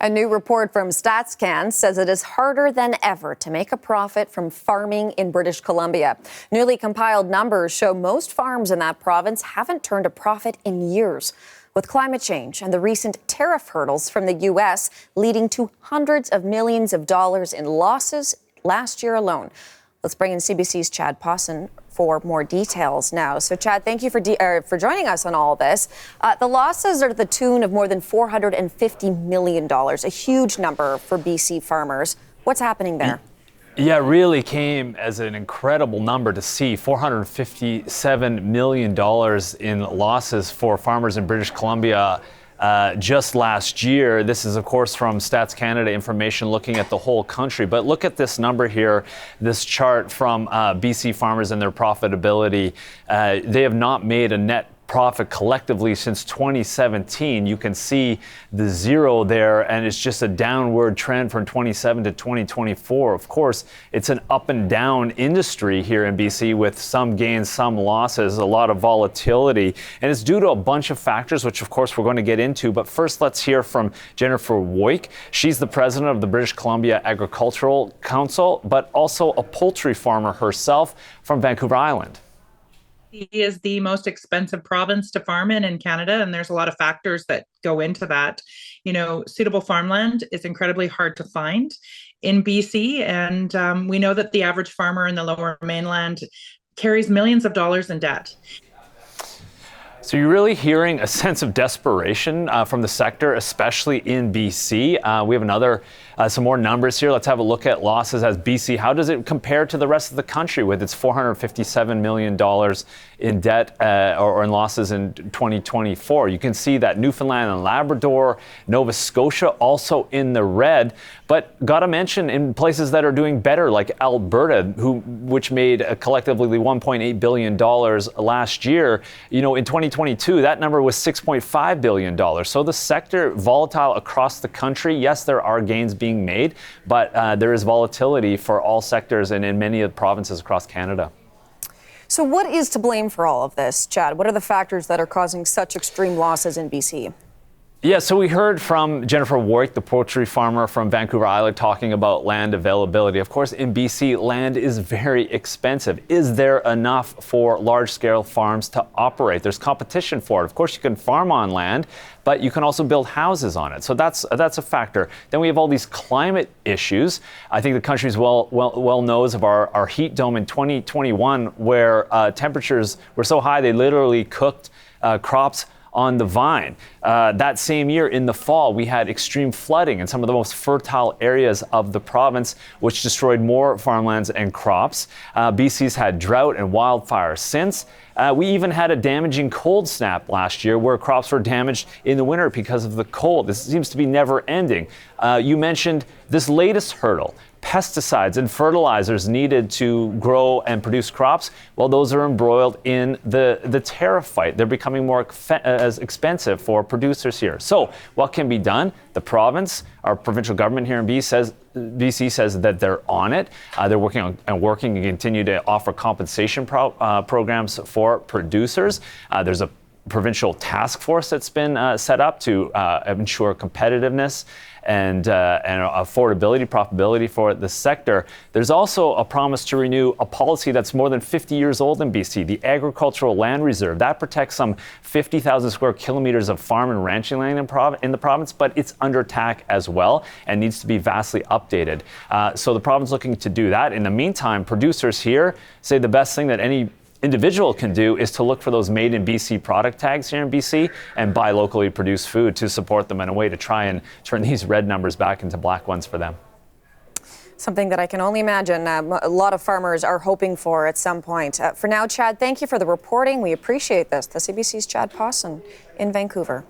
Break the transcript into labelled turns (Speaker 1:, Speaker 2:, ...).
Speaker 1: A new report from StatsCan says it is harder than ever to make a profit from farming in British Columbia. Newly compiled numbers show most farms in that province haven't turned a profit in years. With climate change and the recent tariff hurdles from the U.S. leading to hundreds of millions of dollars in losses last year alone. Let's bring in CBC's Chad Pawson for more details now. So, Chad, thank you for joining us on all this. The losses are to the tune of more than $450 million, a huge number for BC farmers. What's happening there?
Speaker 2: Yeah, it really came as an incredible number to see, $457 million in losses for farmers in British Columbia just last year. This is, of course, from Stats Canada information looking at the whole country. But look at this number here, this chart from BC farmers and their profitability. They have not made a net profit collectively since 2017. You can see the zero there, and it's just a downward trend from 27 to 2024. Of course, it's an up and down industry here in BC with some gains, some losses, a lot of volatility, and it's due to a bunch of factors, which of course we're going to get into. But first, let's hear from Jennifer Woik. She's the president of the British Columbia Agricultural Council, but also a poultry farmer herself from Vancouver Island.
Speaker 3: Is the most expensive province to farm in Canada, and there's a lot of factors that go into that. You know, suitable farmland is incredibly hard to find in BC, and we know that the average farmer in the Lower Mainland carries millions of dollars in debt.
Speaker 2: So you're really hearing a sense of desperation from the sector, especially in BC. We have some more numbers here. Let's have a look at losses as BC. How does it compare to the rest of the country with its $457 million in debt or in losses in 2024? You can see that Newfoundland and Labrador, Nova Scotia also in the red. But got to mention in places that are doing better, like Alberta, which made collectively $1.8 billion last year. You know, in 2022, that number was $6.5 billion. So the sector volatile across the country. Yes, there are gains being made, but there is volatility for all sectors and in many of the provinces across Canada.
Speaker 1: So what is to blame for all of this, Chad? What are the factors that are causing such extreme losses in BC?
Speaker 2: Yeah, so we heard from Jennifer Woik, the poultry farmer from Vancouver Island, talking about land availability. Of course, in BC, land is very expensive. Is there enough for large-scale farms to operate? There's competition for it. Of course, you can farm on land, but you can also build houses on it. So that's a factor. Then we have all these climate issues. I think the country's well knows of our heat dome in 2021, where temperatures were so high they literally cooked crops on the vine. That same year in the fall, we had extreme flooding in some of the most fertile areas of the province, which destroyed more farmlands and crops. BC's had drought and wildfires since. We even had a damaging cold snap last year where crops were damaged in the winter because of the cold. This seems to be never ending. You mentioned this latest hurdle. Pesticides and fertilizers needed to grow and produce crops, well, those are embroiled in the tariff fight. They're becoming more as expensive for producers here. So what can be done? The province, our provincial government here in BC says that they're on it. They're working and continue to offer compensation programs for producers. There's a provincial task force that's been set up to ensure competitiveness and affordability, profitability for the sector. There's also a promise to renew a policy that's more than 50 years old in BC, the Agricultural Land Reserve. That protects some 50,000 square kilometers of farm and ranching land in the province, but it's under attack as well and needs to be vastly updated. So the province is looking to do that. In the meantime, producers here say the best thing that any individual can do is to look for those made in BC product tags here in BC and buy locally produced food to support them in a way to try and turn these red numbers back into black ones for them.
Speaker 1: Something that I can only imagine a lot of farmers are hoping for at some point. For now, Chad, thank you for the reporting. We appreciate this. The CBC's Chad Pawson in Vancouver.